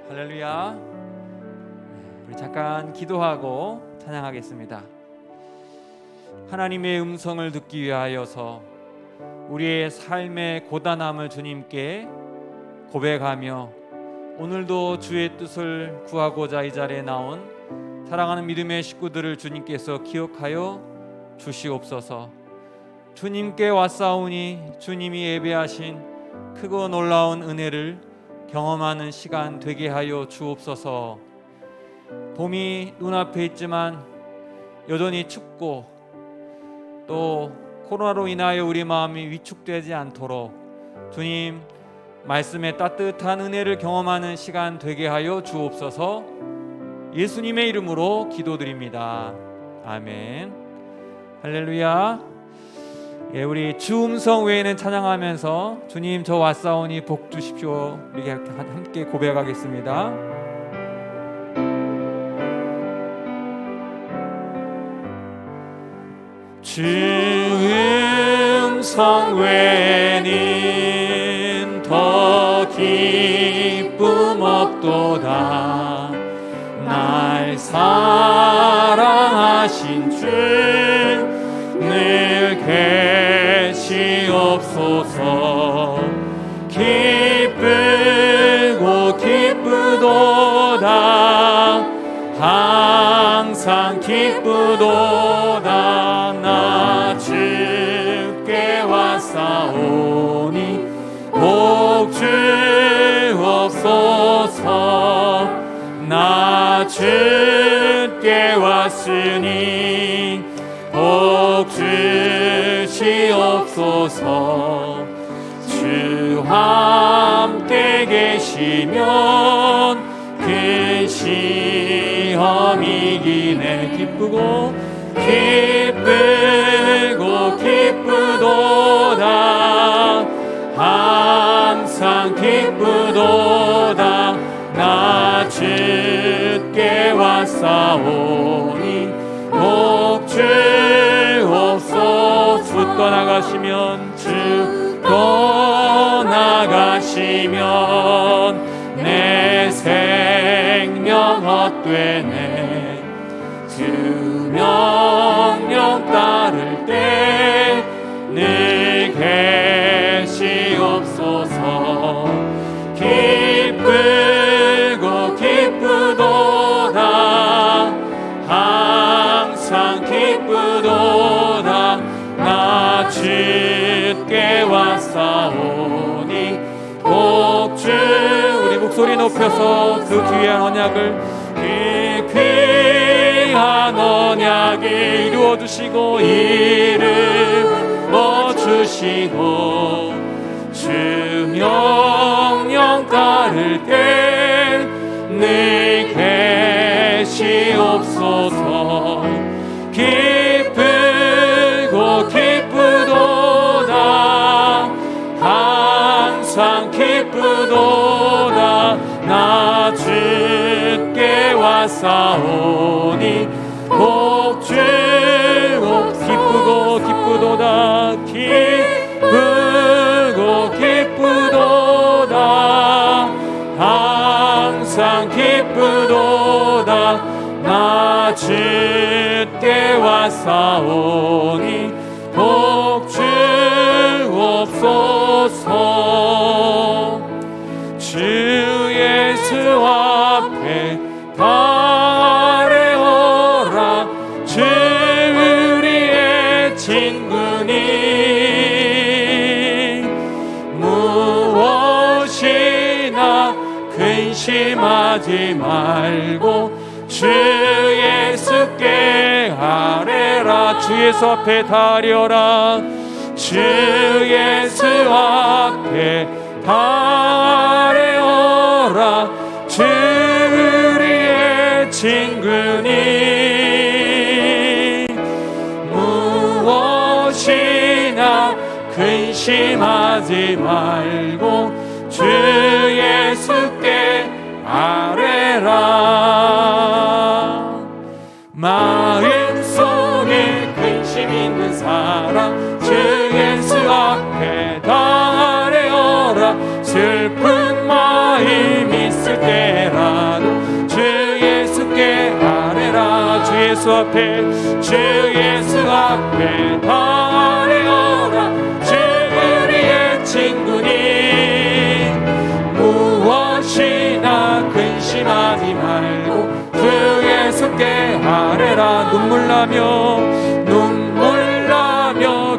할렐루야. 우리 잠깐 기도하고 찬양하겠습니다. 하나님의 음성을 듣기 위하여서 우리의 삶의 고단함을 주님께 고백하며 오늘도 주의 뜻을 구하고자 이 자리에 나온 사랑하는 믿음의 식구들을 주님께서 기억하여 주시옵소서. 주님께 왔사오니 주님이 예배하신 크고 놀라운 은혜를 경험하는 시간 되게 하여 주옵소서. 봄이 눈앞에 있지만 여전히 춥고 또 코로나로 인하여 우리 마음이 위축되지 않도록 주님 말씀의 따뜻한 은혜를 경험하는 시간 되게 하여 주옵소서. 예수님의 이름으로 기도드립니다. 아멘. 할렐루야. 우리 주 음성 외에는 찬양하면서 주님 저 왔사오니 복 주십시오. 우리 함께 고백하겠습니다. 주 음성 외에는 더 기쁨 없도다. 날 사랑하신 주 늘 계시옵소서. 기쁘고 기쁘도다. 항상 기쁘도다. 나 주께 왔사오니 복 주옵소서. 나 주께 왔으니 복 주시옵소서. 주 함께 계시면 그 시험 이기네. 기쁘고 기쁘도다. 항상 기쁘도다. 나 주께 왔사오니 복 주옵소서. 주 떠나가시면 내 생명 헛되네. 주 명령 따를 때 늘 계시옵소서. 기쁘고 기쁘도다. 항상 기쁘도다. 나 주께 왔사오니 복 주. 우리 목소리 높여서 그 귀한 언약을 귀한 언약을 이루어주시고 이루어주시고 주 명령 따를 때 늘 계시옵소서. 기쁘고 기쁘도다. 항상 기쁘도다. 나 주께 왔사오니 복 주옵소서. 기쁘고 기쁘도다. 기쁘고 기쁘도다. 항상 기쁘도다. 나 주께 왔사오니 복 주옵소서. 주 예수 앞에 달려오라. 주 우리의 친구니 무엇이나 근심하지 말고 주 예수께 아뢰라. 주 예수 앞에 달려라. 주 예수 앞에 달려라. 주 우리의 친구니 무엇이나 근심하지 말고 주 예수께 아뢰라. 마음속에 근심 있는 사람 주 예수 앞에 달려라. 슬픈 마음 있을 때라 예수 앞에 주 예수 앞에 다 아뢰어라. 주 우리의 친구니 무엇이나 근심하지 말고 주 예수께 아뢰라. 눈물 나며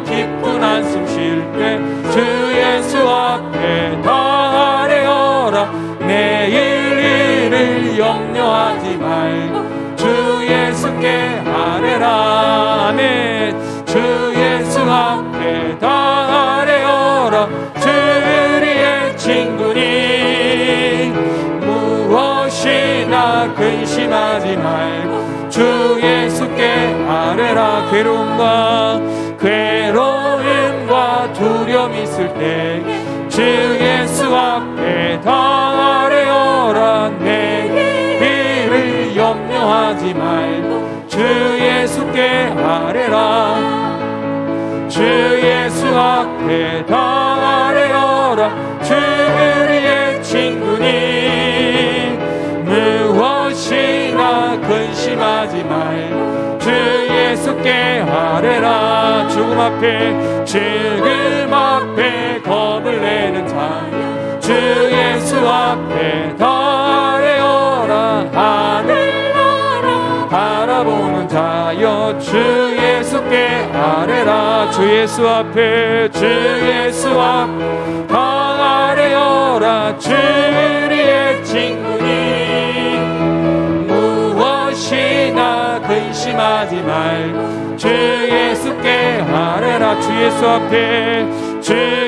기쁜 한숨 쉴 때 주 예수 앞에 다 아뢰어라. 내일 일을 염려하지 말고 주 예수께 아뢰라. 아멘. 주 예수 앞에 다 아뢰어라. 주 우리의 친구니 무엇이나 근심하지 말고 주 예수께 아뢰라. 괴로움과 두려움 있을 때 주 예수 앞에 다 아뢰어라. 내일을 염려하지 말고 주 예수께 아뢰라. 주 예수 앞에 다 아뢰어라. 주 우리의 친구니 무엇이나 근심하지 말고 주 예수께 아뢰라. 죽음 앞에 겁을 내는 자 주 예수 앞에 다 아뢰어라. 하늘 나라 바라보는 자여 주 예수께 아뢰라. 주 예수 앞에 다 아뢰어라. 주 우리의 친구니 무엇이나 근심하지 말고 주 예수께 아뢰라. 주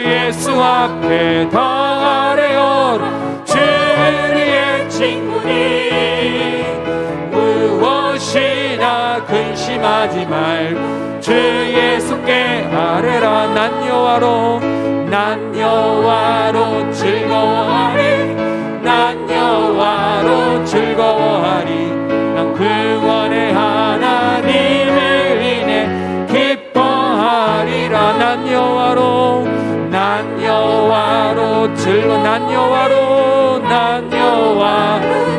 예수 앞에 다 아뢰어라. 주 우리의 친구니 무엇이나 근심하지 말고 주 예수께 아뢰라. 난 여호와로 즐거워하리. 난 여호와로 즐거워하리. 난 구원의 하나님을 인해 기뻐하리라. 난 여호와로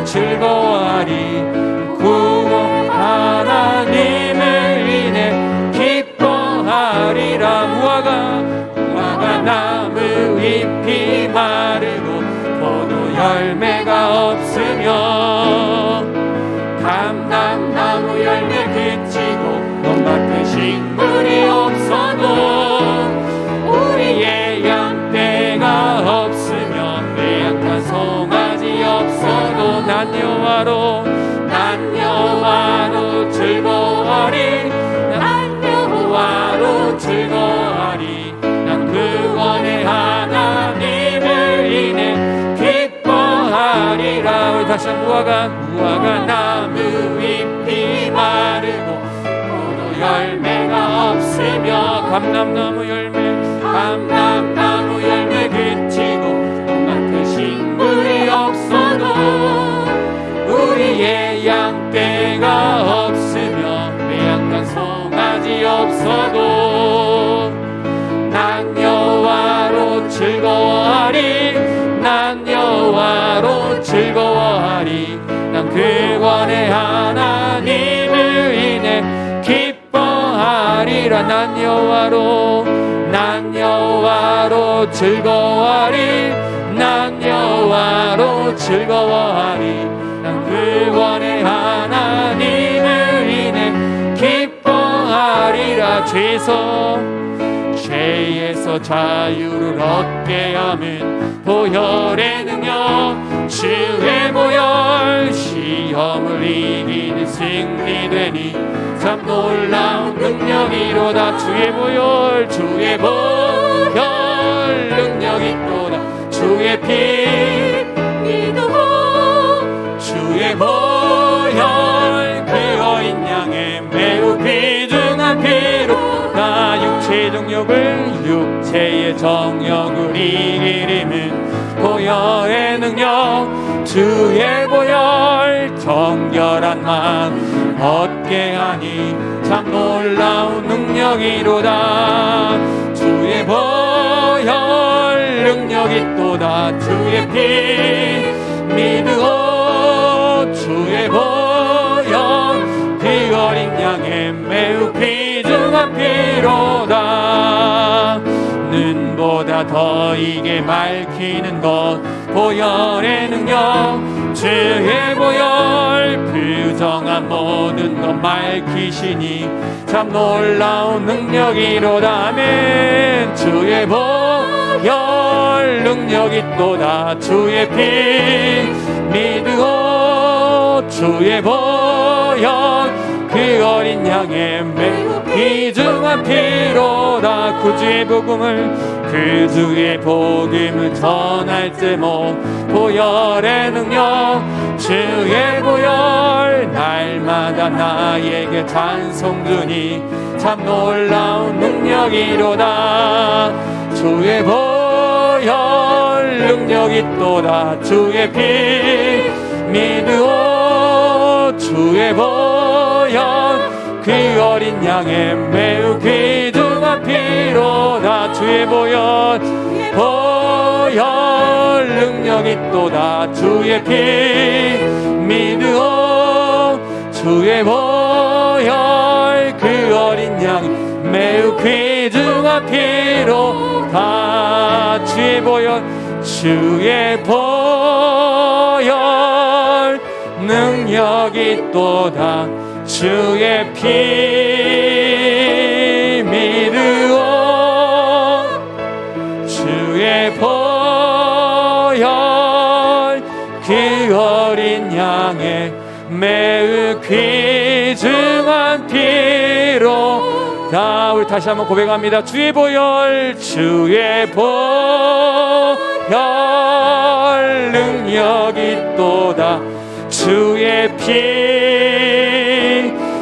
즐거워하리. 구원 하나님을 인해 기뻐하리라. 무화과 나무 잎이 마르고 포도 열매가 없으며 감람나무 열매 그치고 논밭에 식물이 없어도 우리의 양떼가 없으며 빼앗간 송아지 없어도 난 여호와로 즐거워하리. 난 여호와로 즐거워하리. 난 구원의 하나님을 인해 기뻐하리라. 다시 무화과 나무 잎이 마르고 포도 열매가 없으며 감람나무 열매 그치고 논밭에 식물이 없어도 우리의 양떼가 없으며 빼앗간 송아지 없어도 난 여호와로 즐거워하리. 난 여호와로 즐거워하리. 난 구원의 하나님을 인해 기뻐하리라. 난 여호와로 즐거워하리. 난 여호와로 즐거워하리. 난 구원의 하나님을 인해 기뻐하리라. 죄에서 자유를 얻게 함은 보혈의 능력. 주의 보혈 시험을 이기는 승리되니 참 놀라운 능력이로다. 주의 보혈 능력이 또다. 주의 피 믿어. 주의 보혈 그 어린 양의 매우 귀중한 피로 나 육체의 정욕을 이기림은 보혈의 능력. 주의 보혈 정결한 마음 얻게 하니 참 놀라운 능력이로다. 주의 보혈 능력이 또다. 주의 피 믿으오. 주의 보혈 피 어린 피로다. 눈보다 더 이게 밝히는 것 보혈의 능력 주의 보혈 부정한 모든 것 밝히시니 참 놀라운 능력이로다. 아멘. 주의 보혈 능력이 또다. 주의 피 믿으오. 주의 보혈 그 어린 양의 매우 귀중한 피로다. 구주의 복음을 전할 때 보혈의 능력 주의 보혈 날마다 나에게 찬송 주니 참 놀라운 능력이로다. 주의 보혈 능력이 또다. 주의 피 믿으오. 주의 보혈 그 어린 양의 매우 귀중한 피로다. 주의 보혈 능력이 또다. 주의 피 믿으오. 주의 보혈 그 어린 양 매우 귀중한 피로다. 주의 보혈 능력이 또다. 주의 피 믿으오. 주의 보혈 그 어린 양의 매우 귀중한 피로다. 우리 다시 한번 고백합니다. 주의 보혈 능력이 또다. 주의 피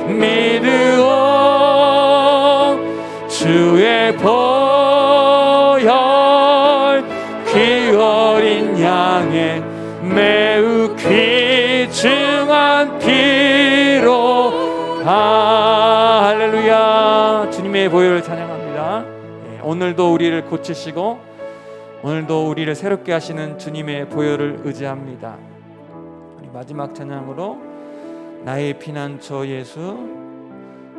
믿으오. 주의 보혈 그 어린 양의 매우 귀중한 피로다. 할렐루야. 주님의 보혈을 찬양합니다. 오늘도 우리를 고치시고 오늘도 우리를 새롭게 하시는 주님의 보혈을 의지합니다. 마지막 찬양으로 나의 피난처 예수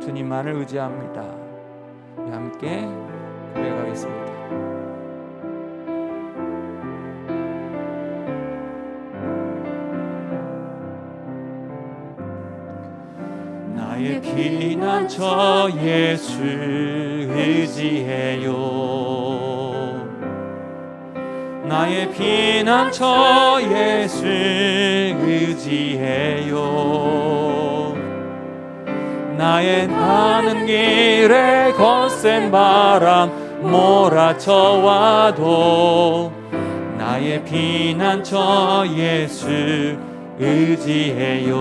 주님만을 의지합니다. 우리 함께 고백하겠습니다. 나의 피난처 예수 의지해요. 나의 피난처 예수 의지해요. 나의 가는 길에 거센 바람 몰아쳐와도 나의 피난처 예수 의지해요.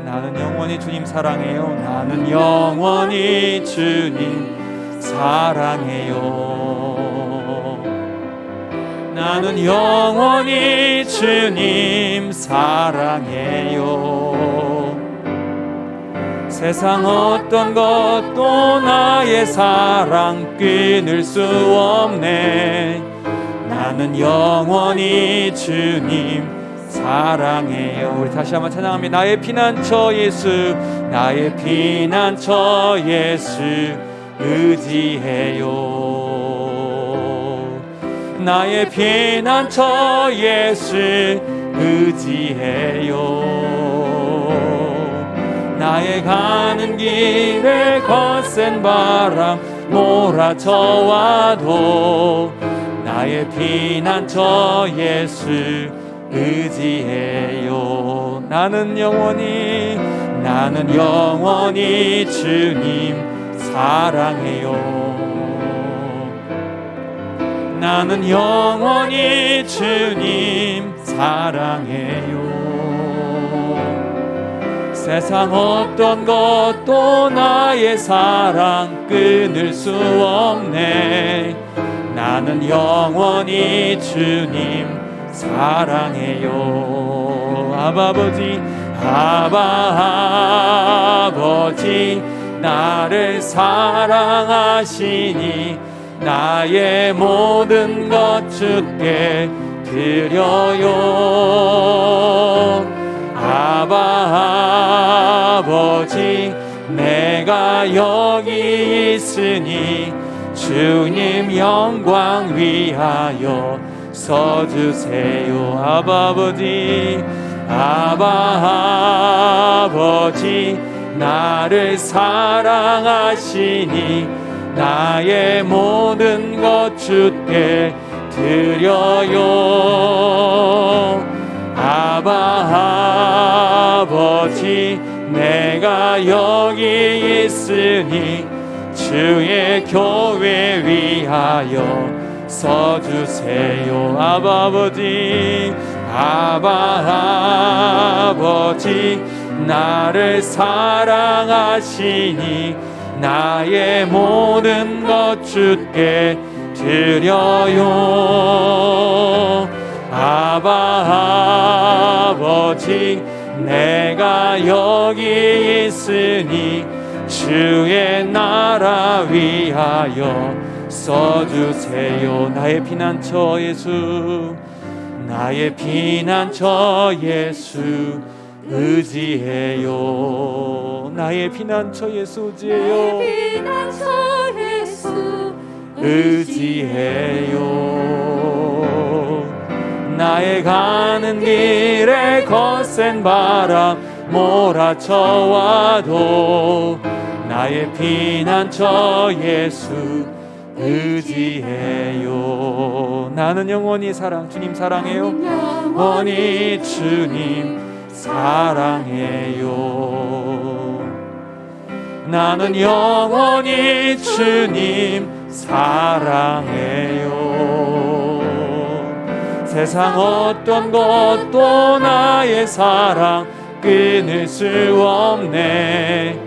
나는 영원히 주님 사랑해요. 나는 영원히 주님 사랑해요. 나는 영원히 주님 사랑해요. 세상 어떤 것도 나의 사랑 끊을 수 없네. 나는 영원히 주님 사랑해요. 우리 다시 한번 찬양합니다. 나의 피난처 예수, 나의 피난처 예수 의지해요. 나의 피난처 예수 의지해요. 나의 가는 길에 거센 바람 몰아쳐와도 나의 피난처 예수 의지해요. 나는 영원히 주님 사랑해요. 나는 영원히 주님 사랑해요. 세상 어떤 것도 나의 사랑 끊을 수 없네. 나는 영원히 주님 사랑해요. 아버지 나를 사랑하시니 나의 모든 것 주께 드려요. 아버지 내가 여기 있으니 주님 영광 위하여 서주세요. 아바 아버지, 아바 아버지, 나를 사랑하시니 나의 모든 것 주께 드려요. 아바 아버지, 내가 여기 있으니 주의 교회 위하여 서주세요. 아바 아버지, 아바 아버지, 나를 사랑하시니 나의 모든 것 주께 드려요. 아바 아버지, 내가 여기 있으니 주의 나라 위하여 써주세요. 나의 피난처 예수, 나의 피난처 예수 의지해요. 나의 피난처 예수 의지해요. 나의 피난처 예수 의지해요. 나의 가는 길에 거센 바람 몰아쳐와도 나의 피난처 예수 의지해요. 나는 영원히 주님 사랑해요. 영원히 주님 사랑해요. 나는 영원히 주님 사랑해요. 세상 어떤 것도 나의 사랑 끊을 수 없네.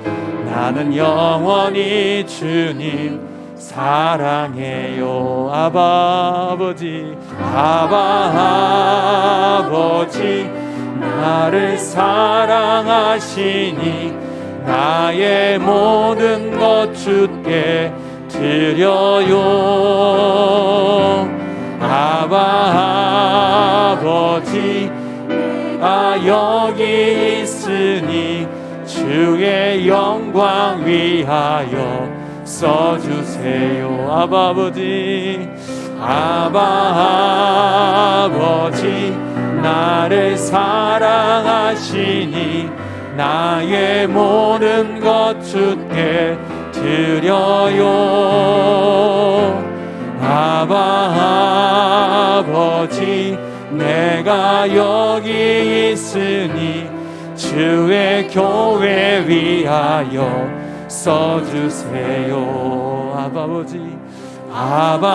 나는 영원히 주님 사랑해요. 아바 아버지, 아바 아버지, 나를 사랑하시니 나의 모든 것 주께 드려요. 아바 아버지, 여기 있으니 주의 영광 위하여 써주세요. 아바 아버지, 아바 아버지, 나를 사랑하시니 나의 모든 것 주께 드려요. 아바 아버지, 내가 여기 있으니 주의 교회 위하여 써주세요. 아바 아버지, 아바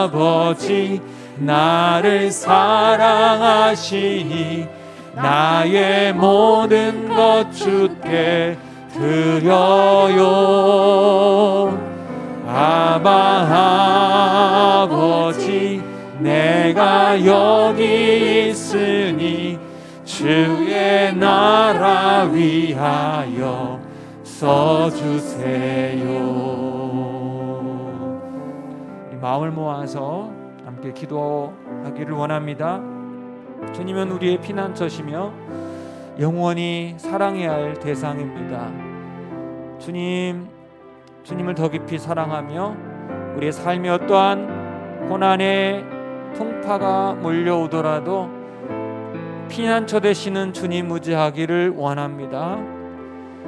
아버지, 나를 사랑하시니 나의 모든 것 주께 드려요. 아바 아버지, 내가 여기 있으니 주의 나라 위하여 써주세요. 마음을 모아서 함께 기도하기를 원합니다. 주님은 우리의 피난처시며 영원히 사랑해야 할 대상입니다. 주님을 더 깊이 사랑하며 우리의 삶이 어떠한 고난의 풍파가 몰려오더라도 피난처 되시는 주님 의지하기를 원합니다.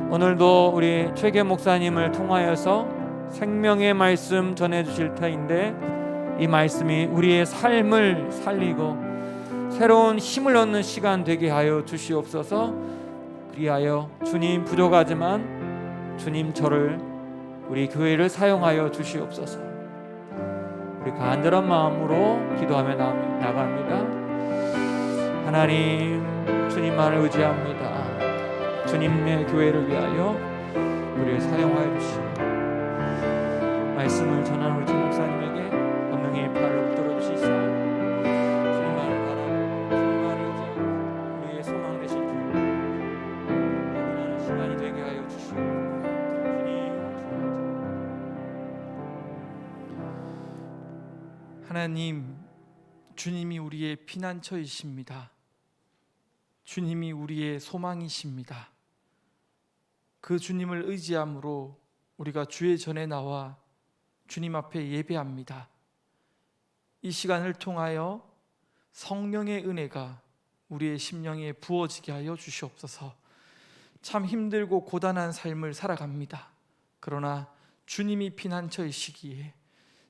오늘도 우리 최계 목사님을 통하여서 생명의 말씀 전해주실 터인데 이 말씀이 우리의 삶을 살리고 새로운 힘을 얻는 시간 되게 하여 주시옵소서. 그리하여 주님 부족하지만 주님 저를 우리 교회를 사용하여 주시옵소서. 우리 간절한 마음으로 기도하며 나갑니다. 하나님, 주님만을 의지합니다. 주님의 교회를 위하여 우리를 사용하여 주시옵소서. 말씀을 전하는 우리 최 목사님에게 권능의 팔을 붙들어 주시사 주님만을 바라보고 주님만을 의지하고 우리의 소망 되신 주 확인하는 시간이 되게 하여 주시옵소서. 하나님, 주님이 우리의 피난처이십니다. 주님이 우리의 소망이십니다. 그 주님을 의지함으로 우리가 주의 전에 나와 주님 앞에 예배합니다. 이 시간을 통하여 성령의 은혜가 우리의 심령에 부어지게 하여 주시옵소서. 참 힘들고 고단한 삶을 살아갑니다. 그러나 주님이 피난처이시기에,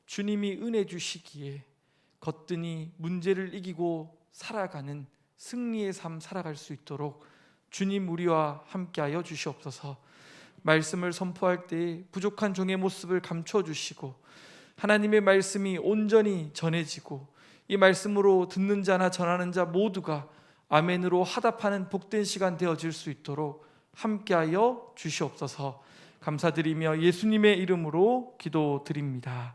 주님이 은혜 주시기에 거뜬히 문제를 이기고 살아가는 승리의 삶 살아갈 수 있도록 주님 우리와 함께하여 주시옵소서. 말씀을 선포할 때 부족한 종의 모습을 감춰주시고 하나님의 말씀이 온전히 전해지고 이 말씀으로 듣는 자나 전하는 자 모두가 아멘으로 화답하는 복된 시간 되어질 수 있도록 함께하여 주시옵소서. 감사드리며 예수님의 이름으로 기도드립니다.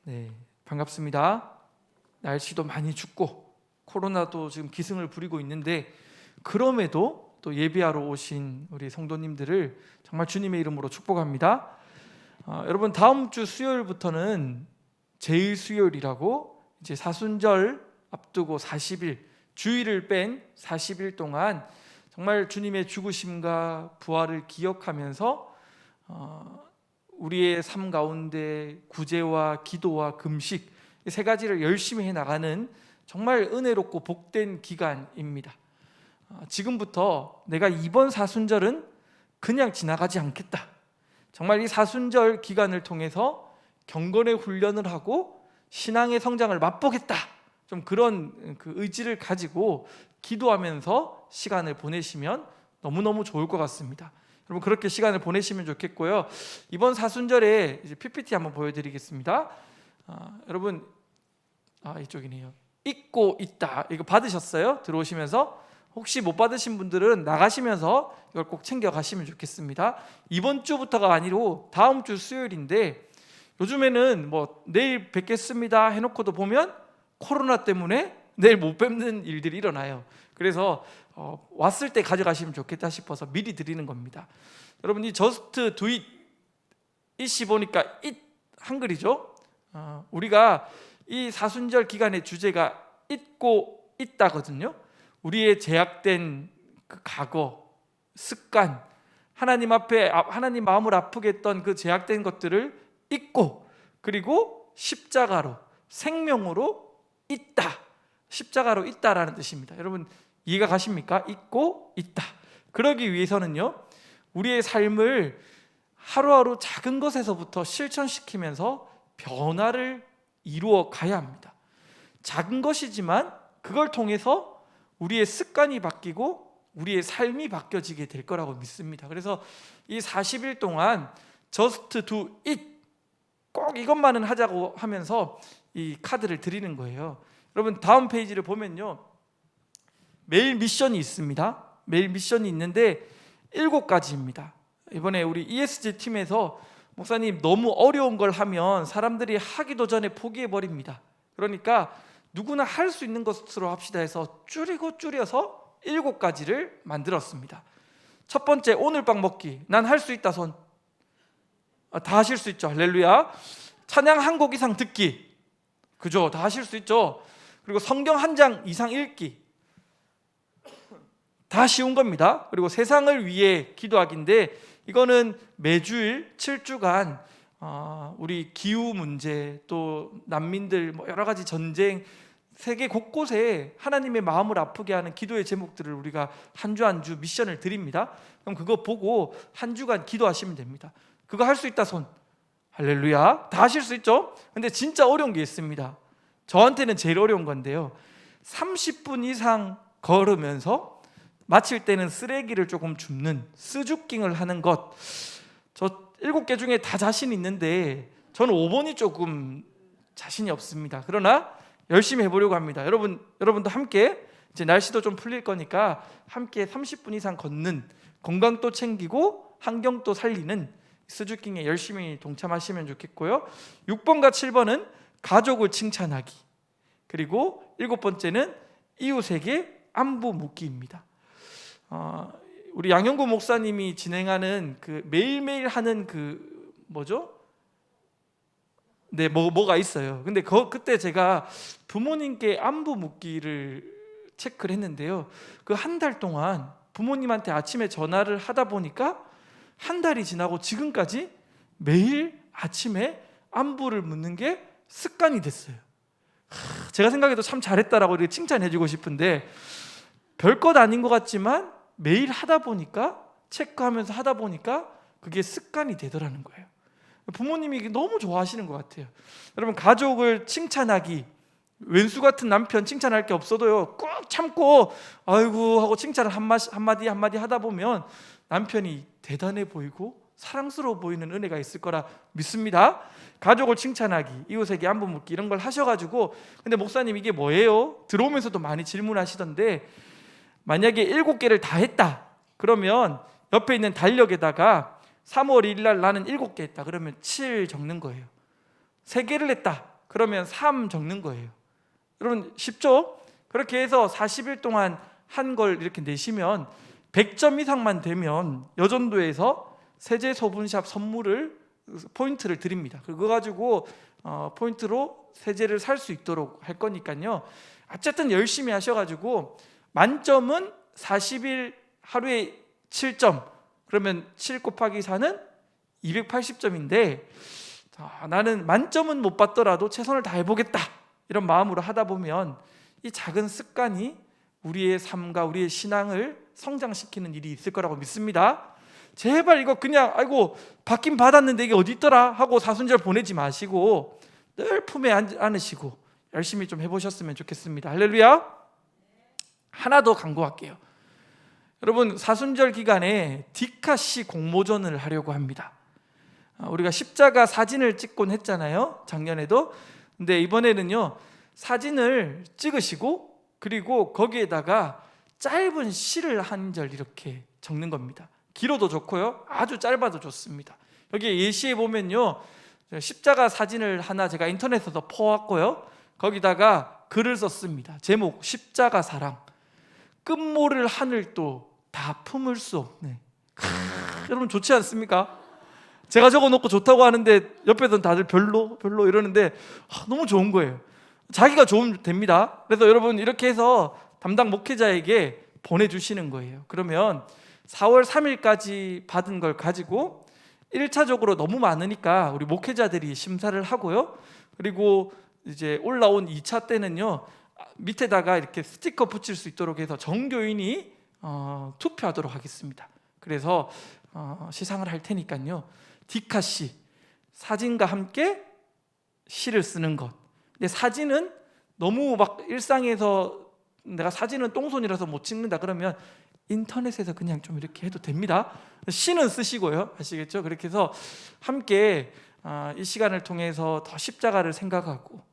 네, 반갑습니다. 날씨도 많이 춥고 코로나도 지금 기승을 부리고 있는데 그럼에도 또 예배하러 오신 우리 성도님들을 정말 주님의 이름으로 축복합니다. 여러분, 다음 주 수요일부터는 제일 수요일이라고 이제 사순절 앞두고 40일, 주일을 뺀 40일 동안 정말 주님의 죽으심과 부활을 기억하면서 우리의 삶 가운데 구제와 기도와 금식 이 세 가지를 열심히 해나가는 정말 은혜롭고 복된 기간입니다. 지금부터 내가 이번 사순절은 그냥 지나가지 않겠다. 정말 이 사순절 기간을 통해서 경건의 훈련을 하고 신앙의 성장을 맛보겠다. 좀 그런 그 의지를 가지고 기도하면서 시간을 보내시면 너무너무 좋을 것 같습니다. 여러분, 그렇게 시간을 보내시면 좋겠고요. 이번 사순절에 이제 PPT 한번 보여드리겠습니다. 여러분, 이쪽이네요. 잊고 있다. 이거 받으셨어요? 들어오시면서? 혹시 못 받으신 분들은 나가시면서 이걸 꼭 챙겨 가시면 좋겠습니다. 이번 주부터가 아니고 다음 주 수요일인데 요즘에는 뭐 내일 뵙겠습니다 해놓고도 보면 코로나 때문에 내일 못 뵙는 일들이 일어나요. 그래서 왔을 때 가져가시면 좋겠다 싶어서 미리 드리는 겁니다. 여러분, 이 just do it, it이 보니까 it 한글이죠. 우리가 이 사순절 기간의 주제가 잊고 있다거든요. 우리의 제약된 그 과거, 습관, 하나님 앞에 하나님 마음을 아프게 했던 그 제약된 것들을 잊고, 그리고 십자가로, 생명으로 있다. 십자가로 있다라는 뜻입니다. 여러분, 이해가 가십니까? 잊고 있다. 그러기 위해서는요, 우리의 삶을 하루하루 작은 것에서부터 실천시키면서 변화를 이루어 가야 합니다. 작은 것이지만 그걸 통해서 우리의 습관이 바뀌고 우리의 삶이 바뀌어지게 될 거라고 믿습니다. 그래서 이 40일 동안 just do it, 꼭 이것만은 하자고 하면서 이 카드를 드리는 거예요. 여러분, 다음 페이지를 보면요, 매일 미션이 있습니다. 매일 미션이 있는데 7가지입니다. 이번에 우리 ESG 팀에서 목사님, 너무 어려운 걸 하면 사람들이 하기도 전에 포기해버립니다. 그러니까 누구나 할 수 있는 것으로 합시다 해서 줄여서 7가지를 만들었습니다. 첫 번째, 오늘 빵 먹기. 난 할 수 있다 손. 다 하실 수 있죠. 할렐루야. 찬양 한 곡 이상 듣기. 그죠? 다 하실 수 있죠. 그리고 성경 한 장 이상 읽기. 다 쉬운 겁니다. 그리고 세상을 위해 기도하기인데 이거는 매주일 7주간 우리 기후 문제, 또 난민들, 뭐 여러 가지 전쟁, 세계 곳곳에 하나님의 마음을 아프게 하는 기도의 제목들을 우리가 한 주 한 주 미션을 드립니다. 그럼 그거 보고 한 주간 기도하시면 됩니다. 그거 할 수 있다 손. 할렐루야. 다 하실 수 있죠? 근데 진짜 어려운 게 있습니다. 저한테는 제일 어려운 건데요, 30분 이상 걸으면서 마칠 때는 쓰레기를 조금 줍는 스주킹을 하는 것. 저 7개 중에 다 자신 있는데 저는 5번이 조금 자신이 없습니다. 그러나 열심히 해보려고 합니다. 여러분도 함께, 이제 날씨도 좀 풀릴 거니까 함께 30분 이상 걷는, 건강도 챙기고 환경도 살리는 스주킹에 열심히 동참하시면 좋겠고요. 6번과 7번은 가족을 칭찬하기, 그리고 7번째는 이웃에게 안부 묻기입니다. 우리 양형구 목사님이 진행하는 그 매일매일 하는 그 뭐죠? 네, 뭐가 있어요. 근데 그때 제가 부모님께 안부 묻기를 체크를 했는데요, 그 한 달 동안 부모님한테 아침에 전화를 하다 보니까 한 달이 지나고 지금까지 매일 아침에 안부를 묻는 게 습관이 됐어요. 제가 생각해도 참 잘했다라고 이렇게 칭찬해주고 싶은데 별것 아닌 것 같지만 매일 하다 보니까 체크하면서 하다 보니까 그게 습관이 되더라는 거예요. 부모님이 이게 너무 좋아하시는 것 같아요. 여러분, 가족을 칭찬하기, 왼수 같은 남편 칭찬할 게 없어도요 꾹 참고 아이고 하고 칭찬을 한마디 하다 보면 남편이 대단해 보이고 사랑스러워 보이는 은혜가 있을 거라 믿습니다. 가족을 칭찬하기, 이웃에게 안부 묻기 이런 걸 하셔가지고, 근데 목사님 이게 뭐예요? 들어오면서도 많이 질문하시던데, 만약에 7개를 다 했다 그러면 옆에 있는 달력에다가 3월 1일 날 나는 7개 했다 그러면 7 적는 거예요. 3개를 했다 그러면 3 적는 거예요. 여러분 쉽죠? 그렇게 해서 40일 동안 한 걸 이렇게 내시면 100점 이상만 되면 여전도에서 세제 소분샵 선물을 포인트를 드립니다. 그거 가지고 포인트로 세제를 살 수 있도록 할 거니까요. 어쨌든 열심히 하셔가지고 만점은 40일 하루에 7점 그러면 7 곱하기 4는 280점인데 나는 만점은 못 받더라도 최선을 다해보겠다 이런 마음으로 하다 보면 이 작은 습관이 우리의 삶과 우리의 신앙을 성장시키는 일이 있을 거라고 믿습니다. 제발 이거 그냥 아이고 받긴 받았는데 이게 어디 있더라 하고 사순절 보내지 마시고 늘 품에 안으시고 열심히 좀 해보셨으면 좋겠습니다. 할렐루야. 하나 더 강조할게요. 여러분, 사순절 기간에 디카시 공모전을 하려고 합니다. 우리가 십자가 사진을 찍곤 했잖아요, 작년에도. 근데 이번에는요 사진을 찍으시고 그리고 거기에다가 짧은 시를 한 절 이렇게 적는 겁니다. 길어도 좋고요 아주 짧아도 좋습니다. 여기 예시에 보면요 십자가 사진을 하나 제가 인터넷에서 퍼왔고요 거기다가 글을 썼습니다. 제목 십자가 사랑. 끝모를 하늘도 다 품을 수 없네. 여러분 좋지 않습니까? 제가 적어놓고 좋다고 하는데 옆에서는 다들 별로 이러는데 너무 좋은 거예요. 자기가 좋으면 됩니다. 그래서 여러분 이렇게 해서 담당 목회자에게 보내주시는 거예요. 그러면 4월 3일까지 받은 걸 가지고 1차적으로 너무 많으니까 우리 목회자들이 심사를 하고요 그리고 이제 올라온 2차 때는요 밑에다가 이렇게 스티커 붙일 수 있도록 해서 정교인이 투표하도록 하겠습니다. 그래서 시상을 할 테니까요 디카시, 사진과 함께 시를 쓰는 것. 근데 사진은 너무 막 일상에서 내가 사진은 똥손이라서 못 찍는다 그러면 인터넷에서 그냥 좀 이렇게 해도 됩니다. 시는 쓰시고요, 아시겠죠? 그렇게 해서 함께 이 시간을 통해서 더 십자가를 생각하고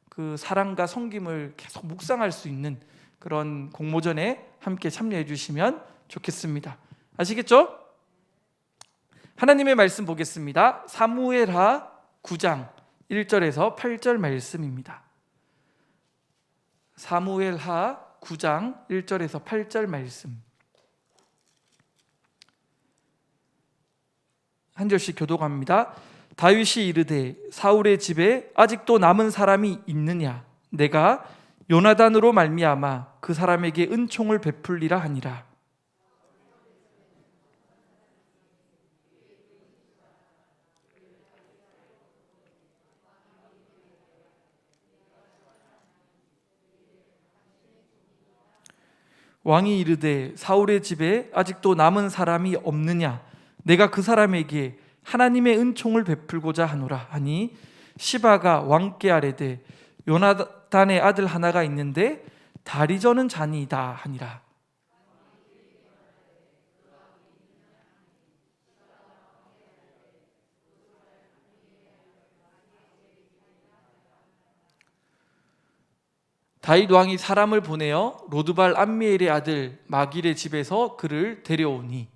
그 사랑과 섬김을 계속 묵상할 수 있는 그런 공모전에 함께 참여해 주시면 좋겠습니다. 아시겠죠? 하나님의 말씀 보겠습니다. 사무엘하 9장 1절에서 8절 말씀입니다. 사무엘하 9장 1절에서 8절 말씀 한 절씩 교독합니다. 다윗이 이르되 사울의 집에 아직도 남은 사람이 있느냐? 내가 요나단으로 말미암아 그 사람에게 은총을 베풀리라 하니라. 왕이 이르되 사울의 집에 아직도 남은 사람이 없느냐? 내가 그 사람에게 하나님의 은총을 베풀고자 하노라 하니 시바가 왕께 아뢰되 요나단의 아들 하나가 있는데 다리 저는 자니이다 하니라. 다윗 왕이 사람을 보내어 로드발 암미엘의 아들 마길의 집에서 그를 데려오니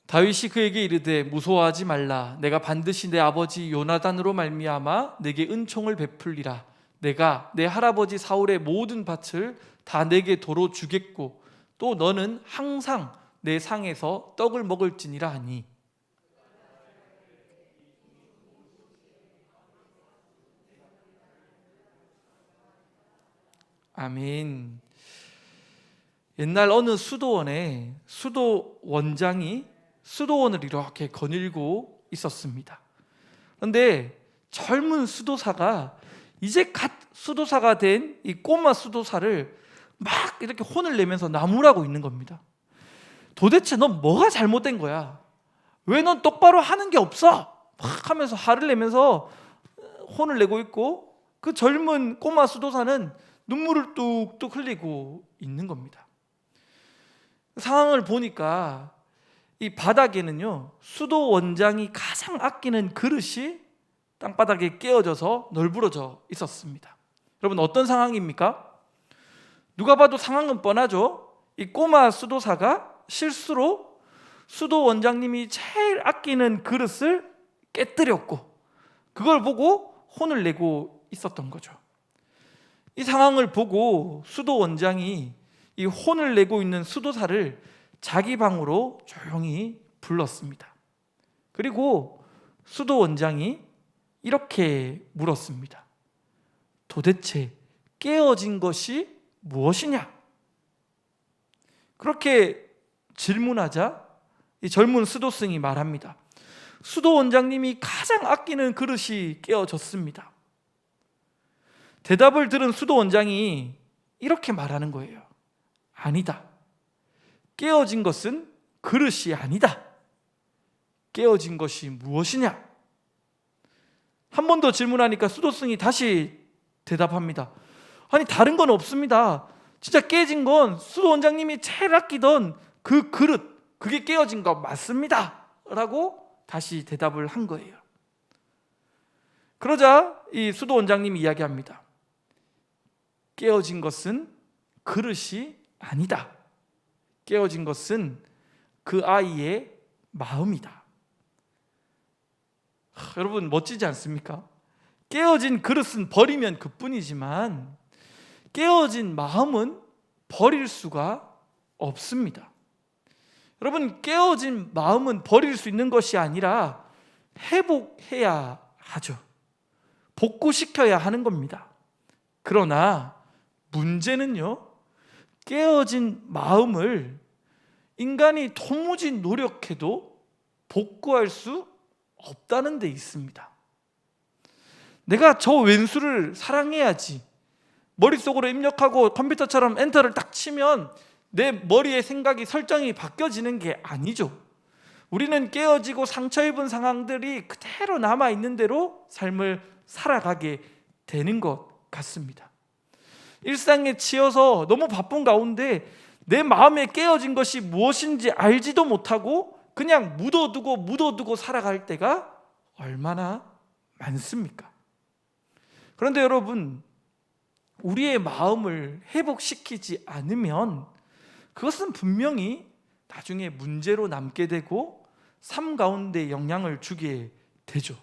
다윗이 그에게 이르되 무서워하지 말라. 내가 반드시 내 아버지 요나단으로 말미암아 내게 은총을 베풀리라. 내가 내 할아버지 사울의 모든 밭을 다 내게 도로 주겠고 또 너는 항상 내 상에서 떡을 먹을지니라 하니. 아멘. 옛날 어느 수도원에 수도원장이 수도원을 이렇게 거닐고 있었습니다. 그런데 젊은 수도사가 이제 갓 수도사가 된 이 꼬마 수도사를 막 이렇게 혼을 내면서 나무라고 있는 겁니다. 도대체 넌 뭐가 잘못된 거야? 왜 넌 똑바로 하는 게 없어? 막 하면서 화를 내면서 혼을 내고 있고, 그 젊은 꼬마 수도사는 눈물을 뚝뚝 흘리고 있는 겁니다. 상황을 보니까 이 바닥에는요, 수도 원장이 가장 아끼는 그릇이 땅바닥에 깨어져서 널브러져 있었습니다. 여러분, 어떤 상황입니까? 누가 봐도 상황은 뻔하죠. 이 꼬마 수도사가 실수로 수도 원장님이 제일 아끼는 그릇을 깨뜨렸고, 그걸 보고 혼을 내고 있었던 거죠. 이 상황을 보고 수도 원장이 이 혼을 내고 있는 수도사를 자기 방으로 조용히 불렀습니다. 그리고 수도 원장이 이렇게 물었습니다. 도대체 깨어진 것이 무엇이냐? 그렇게 질문하자 이 젊은 수도승이 말합니다. 수도 원장님이 가장 아끼는 그릇이 깨어졌습니다. 대답을 들은 수도 원장이 이렇게 말하는 거예요. 아니다. 깨어진 것은 그릇이 아니다. 깨어진 것이 무엇이냐? 한 번 더 질문하니까 수도승이 다시 대답합니다. 아니, 다른 건 없습니다. 진짜 깨진 건 수도 원장님이 제일 아끼던 그 그릇, 그게 깨어진 거 맞습니다. 라고 다시 대답을 한 거예요. 그러자 이 수도 원장님이 이야기합니다. 깨어진 것은 그릇이 아니다. 깨어진 것은 그 아이의 마음이다. 여러분, 멋지지 않습니까? 깨어진 그릇은 버리면 그뿐이지만 깨어진 마음은 버릴 수가 없습니다. 여러분, 깨어진 마음은 버릴 수 있는 것이 아니라 회복해야 하죠. 복구시켜야 하는 겁니다. 그러나 문제는요, 깨어진 마음을 인간이 도무지 노력해도 복구할 수 없다는 데 있습니다. 내가 저 왼수를 사랑해야지, 머릿속으로 입력하고 컴퓨터처럼 엔터를 딱 치면 내 머리의 생각이 설정이 바뀌어지는 게 아니죠. 우리는 깨어지고 상처 입은 상황들이 그대로 남아있는 대로 삶을 살아가게 되는 것 같습니다. 일상에 치여서 너무 바쁜 가운데 내 마음에 깨어진 것이 무엇인지 알지도 못하고 그냥 묻어두고 살아갈 때가 얼마나 많습니까? 그런데 여러분, 우리의 마음을 회복시키지 않으면 그것은 분명히 나중에 문제로 남게 되고 삶 가운데 영향을 주게 되죠.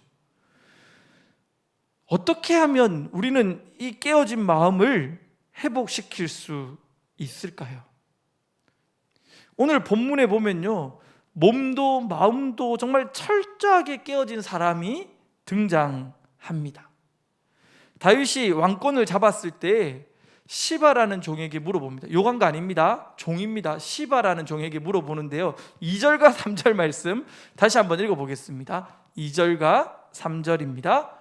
어떻게 하면 우리는 이 깨어진 마음을 회복시킬 수 있을까요? 오늘 본문에 보면요, 몸도 마음도 정말 철저하게 깨어진 사람이 등장합니다. 다윗이 왕권을 잡았을 때 시바라는 종에게 물어봅니다. 요강가 아닙니다. 종입니다. 시바라는 종에게 물어보는데요, 2절과 3절 말씀 다시 한번 읽어보겠습니다. 2절과 3절입니다.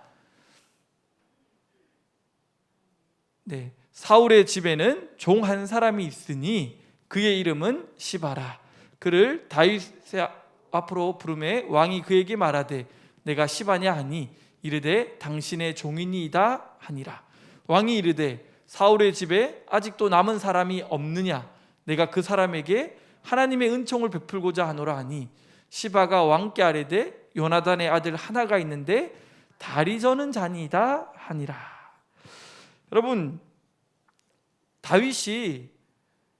네, 사울의 집에는 종 한 사람이 있으니 그의 이름은 시바라. 그를 다윗의 앞으로 부르매 왕이 그에게 말하되 내가 시바냐 하니 이르되 당신의 종이니이다 하니라. 왕이 이르되 사울의 집에 아직도 남은 사람이 없느냐? 내가 그 사람에게 하나님의 은총을 베풀고자 하노라 하니 시바가 왕께 아뢰되 요나단의 아들 하나가 있는데 다리 저는 자니이다 하니라. 여러분, 다윗이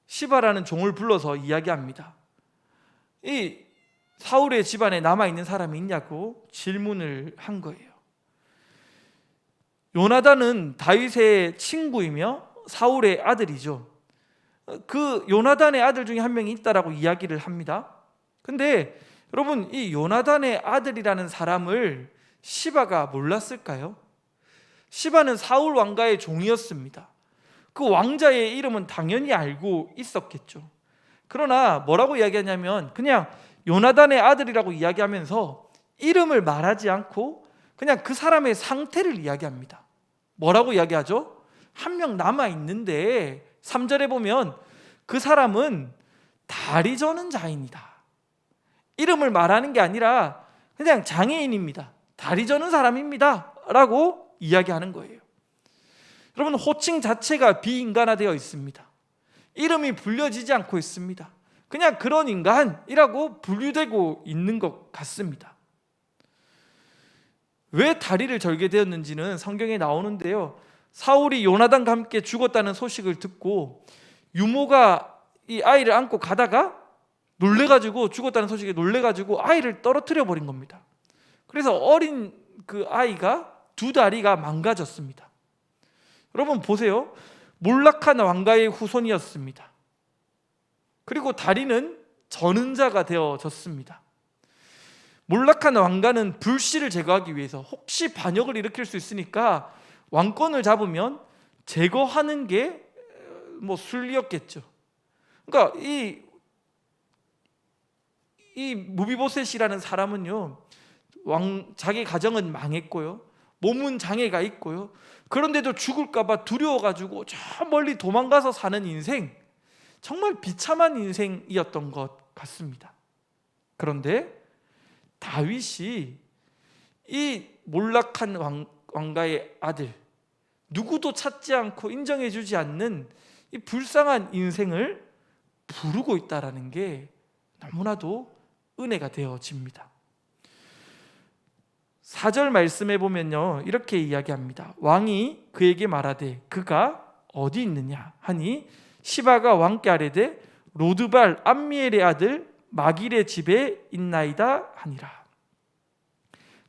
시바라는 종을 불러서 이야기합니다. 이 사울의 집안에 남아있는 사람이 있냐고 질문을 한 거예요. 요나단은 다윗의 친구이며 사울의 아들이죠. 그 요나단의 아들 중에 한 명이 있다라고 이야기를 합니다. 근데 여러분, 이 요나단의 아들이라는 사람을 시바가 몰랐을까요? 시바는 사울 왕가의 종이었습니다. 그 왕자의 이름은 당연히 알고 있었겠죠. 그러나 뭐라고 이야기하냐면 그냥 요나단의 아들이라고 이야기하면서 이름을 말하지 않고 그냥 그 사람의 상태를 이야기합니다. 뭐라고 이야기하죠? 한 명 남아 있는데 3절에 보면 그 사람은 다리 저는 자입니다. 이름을 말하는 게 아니라 그냥 장애인입니다. 다리 저는 사람입니다 라고 이야기하는 거예요. 여러분, 호칭 자체가 비인간화되어 있습니다. 이름이 불려지지 않고 있습니다. 그냥 그런 인간이라고 분류되고 있는 것 같습니다. 왜 다리를 절게 되었는지는 성경에 나오는데요, 사울이 요나단과 함께 죽었다는 소식을 듣고 유모가 이 아이를 안고 가다가 놀래가지고, 죽었다는 소식에 놀래가지고 아이를 떨어뜨려 버린 겁니다. 그래서 어린 그 아이가 두 다리가 망가졌습니다. 여러분 보세요, 몰락한 왕가의 후손이었습니다. 그리고 다리는 저는 자가 되어졌습니다. 몰락한 왕가는 불씨를 제거하기 위해서 혹시 반역을 일으킬 수 있으니까 왕권을 잡으면 제거하는 게 뭐 순리였겠죠. 그러니까 이 무비보셋이라는 사람은요, 자기 가정은 망했고요, 몸은 장애가 있고요, 그런데도 죽을까봐 두려워가지고 저 멀리 도망가서 사는 인생, 정말 비참한 인생이었던 것 같습니다. 그런데 다윗이 이 몰락한 왕가의 아들, 누구도 찾지 않고 인정해주지 않는 이 불쌍한 인생을 부르고 있다는 게 너무나도 은혜가 되어집니다. 4절 말씀에 보면요, 이렇게 이야기합니다. 왕이 그에게 말하되 그가 어디 있느냐 하니 시바가 왕께 아뢰되 로드발 암미엘의 아들 마길의 집에 있나이다 하니라.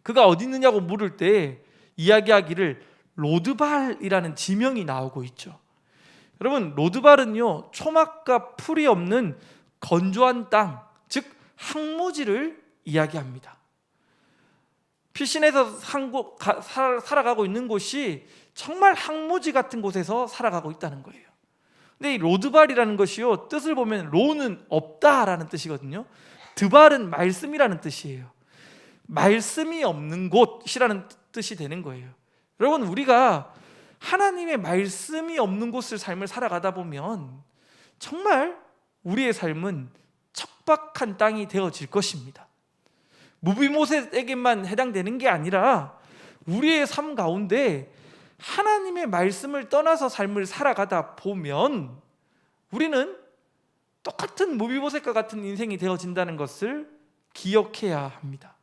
그가 어디 있느냐고 물을 때 이야기하기를 로드발이라는 지명이 나오고 있죠. 여러분, 로드발은요, 초막과 풀이 없는 건조한 땅, 즉 항무지를 이야기합니다. 피신에서 살아가고 있는 곳이 정말 항무지 같은 곳에서 살아가고 있다는 거예요. 근데 이 로드발이라는 것이요, 뜻을 보면 로는 없다라는 뜻이거든요. 드발은 말씀이라는 뜻이에요. 말씀이 없는 곳이라는 뜻이 되는 거예요. 여러분, 우리가 하나님의 말씀이 없는 곳을 삶을 살아가다 보면 정말 우리의 삶은 척박한 땅이 되어질 것입니다. 무비모셋에게만 해당되는 게 아니라 우리의 삶 가운데 하나님의 말씀을 떠나서 삶을 살아가다 보면 우리는 똑같은 무비모셋과 같은 인생이 되어진다는 것을 기억해야 합니다.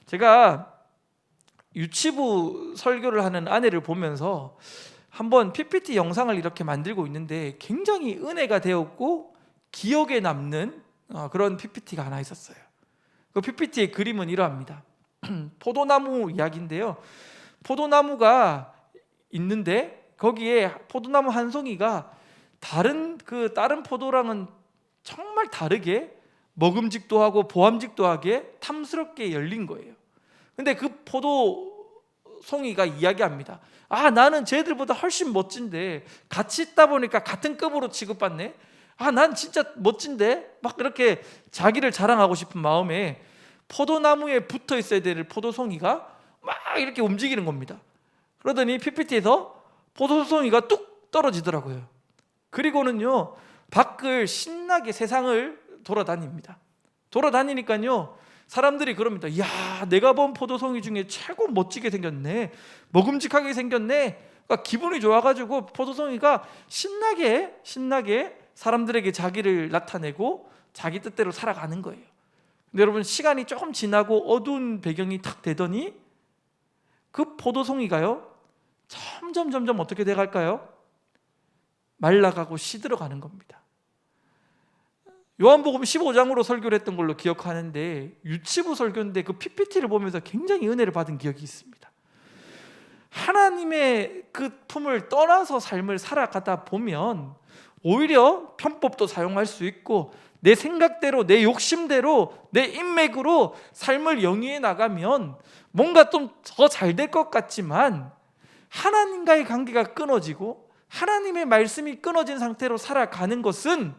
제가 유치부 설교를 하는 아내를 보면서 한번 PPT 영상을 이렇게 만들고 있는데 굉장히 은혜가 되었고 기억에 남는 그런 PPT가 하나 있었어요. 그 PPT의 그림은 이러합니다. 포도나무 이야기인데요, 포도나무가 있는데 거기에 포도나무 한 송이가 다른 포도랑은 정말 다르게 먹음직도 하고 보암직도 하게 탐스럽게 열린 거예요. 근데 그 포도송이가 이야기합니다. 나는 쟤들보다 훨씬 멋진데 같이 있다 보니까 같은 급으로 취급받네. 난 진짜 멋진데, 막 이렇게 자기를 자랑하고 싶은 마음에 포도나무에 붙어 있어야 될 포도송이가 막 이렇게 움직이는 겁니다. 그러더니 PPT에서 포도송이가 뚝 떨어지더라고요. 그리고는요, 밖을 신나게 세상을 돌아다닙니다. 돌아다니니까요, 사람들이 그럽니다. 야, 내가 본 포도송이 중에 최고 멋지게 생겼네, 먹음직하게 생겼네. 그러니까 기분이 좋아가지고 포도송이가 신나게 사람들에게 자기를 나타내고 자기 뜻대로 살아가는 거예요. 근데 여러분, 시간이 조금 지나고 어두운 배경이 탁 되더니 그 포도송이가요, 점점 어떻게 돼갈까요? 말라가고 시들어가는 겁니다. 요한복음 15장으로 설교를 했던 걸로 기억하는데, 유치부 설교인데 그 PPT를 보면서 굉장히 은혜를 받은 기억이 있습니다. 하나님의 그 품을 떠나서 삶을 살아가다 보면 오히려 편법도 사용할 수 있고 내 생각대로, 내 욕심대로, 내 인맥으로 삶을 영위해 나가면 뭔가 좀 더 잘 될 것 같지만, 하나님과의 관계가 끊어지고 하나님의 말씀이 끊어진 상태로 살아가는 것은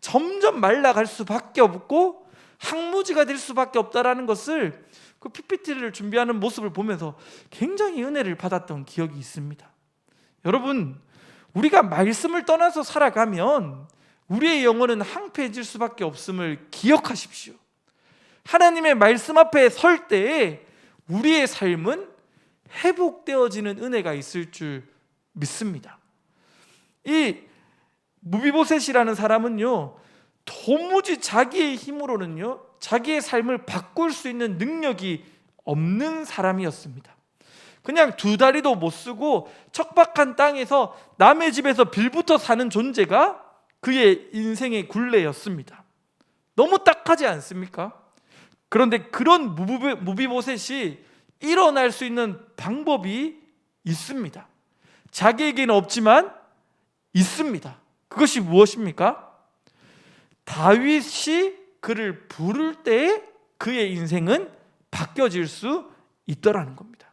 점점 말라갈 수밖에 없고 항무지가 될 수밖에 없다라는 것을 그 PPT를 준비하는 모습을 보면서 굉장히 은혜를 받았던 기억이 있습니다. 여러분, 우리가 말씀을 떠나서 살아가면 우리의 영혼은 황폐해질 수밖에 없음을 기억하십시오. 하나님의 말씀 앞에 설 때에 우리의 삶은 회복되어지는 은혜가 있을 줄 믿습니다. 이 무비보셋이라는 사람은요, 도무지 자기의 힘으로는요 자기의 삶을 바꿀 수 있는 능력이 없는 사람이었습니다. 그냥 두 다리도 못 쓰고 척박한 땅에서 남의 집에서 빌부터 사는 존재가 그의 인생의 굴레였습니다. 너무 딱하지 않습니까? 그런데 그런 무비보셋이 일어날 수 있는 방법이 있습니다. 자기에게는 없지만 있습니다. 그것이 무엇입니까? 다윗이 그를 부를 때에 그의 인생은 바뀌어질 수 있더라는 겁니다.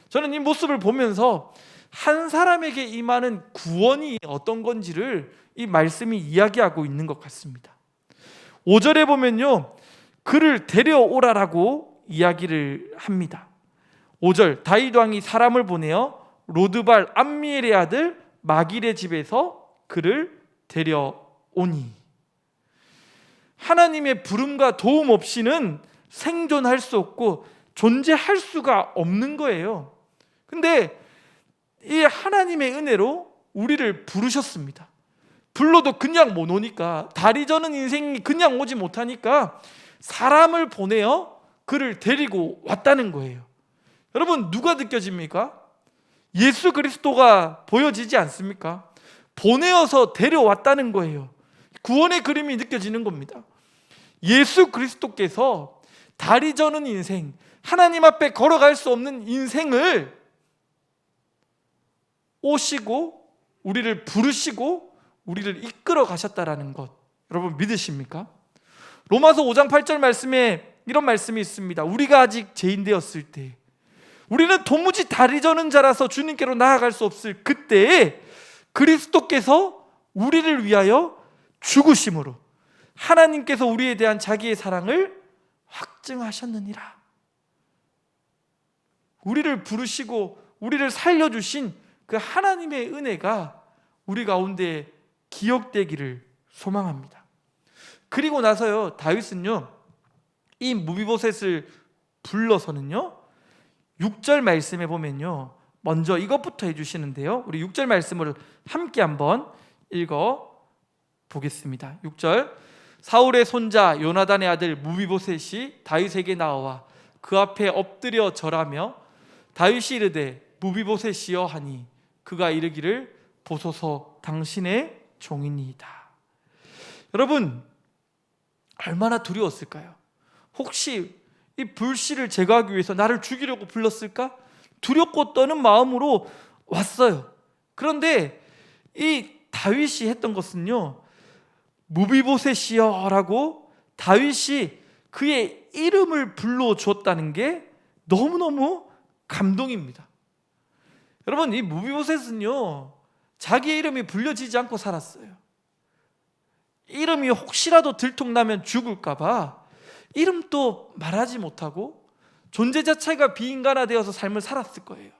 저는 이 모습을 보면서 한 사람에게 임하는 구원이 어떤 건지를 이 말씀이 이야기하고 있는 것 같습니다. 5절에 보면요, 그를 데려오라라고 이야기를 합니다. 5절, 다윗 왕이 사람을 보내어 로드발 암미엘의 아들 마길의 집에서 그를 데려오니. 하나님의 부름과 도움 없이는 생존할 수 없고 존재할 수가 없는 거예요. 근데 이 하나님의 은혜로 우리를 부르셨습니다. 불러도 그냥 못 오니까, 다리 저는 인생이 그냥 오지 못하니까 사람을 보내어 그를 데리고 왔다는 거예요. 여러분, 누가 느껴집니까? 예수 그리스도가 보여지지 않습니까? 보내어서 데려왔다는 거예요. 구원의 그림이 느껴지는 겁니다. 예수 그리스도께서 다리 저는 인생, 하나님 앞에 걸어갈 수 없는 인생을 오시고 우리를 부르시고 우리를 이끌어 가셨다라는 것, 여러분 믿으십니까? 로마서 5장 8절 말씀에 이런 말씀이 있습니다. 우리가 아직 죄인 되었을 때, 우리는 도무지 다리 저는 자라서 주님께로 나아갈 수 없을 그때에 그리스도께서 우리를 위하여 죽으심으로 하나님께서 우리에 대한 자기의 사랑을 확증하셨느니라. 우리를 부르시고 우리를 살려주신 그 하나님의 은혜가 우리 가운데 기억되기를 소망합니다. 그리고 나서요, 다윗은요 이 무비보셋을 불러서는요 6절 말씀에 보면요, 먼저 이것부터 해주시는데요, 우리 6절 말씀을 함께 한번 읽어 보겠습니다. 6절, 사울의 손자 요나단의 아들 무비보셋이 다윗에게 나와 그 앞에 엎드려 절하며 다윗이 이르되 무비보셋이여 하니 그가 이르기를 보소서 당신의 종이니이다. 여러분, 얼마나 두려웠을까요? 혹시 이 불씨를 제거하기 위해서 나를 죽이려고 불렀을까? 두렵고 떠는 마음으로 왔어요. 그런데 이 다윗이 했던 것은요, 무비보셋이여 라고 다윗이 그의 이름을 불러주었다는 게 너무너무 감동입니다. 여러분, 이 무비보셋은요 자기의 이름이 불려지지 않고 살았어요. 이름이 혹시라도 들통나면 죽을까 봐 이름도 말하지 못하고 존재 자체가 비인간화되어서 삶을 살았을 거예요.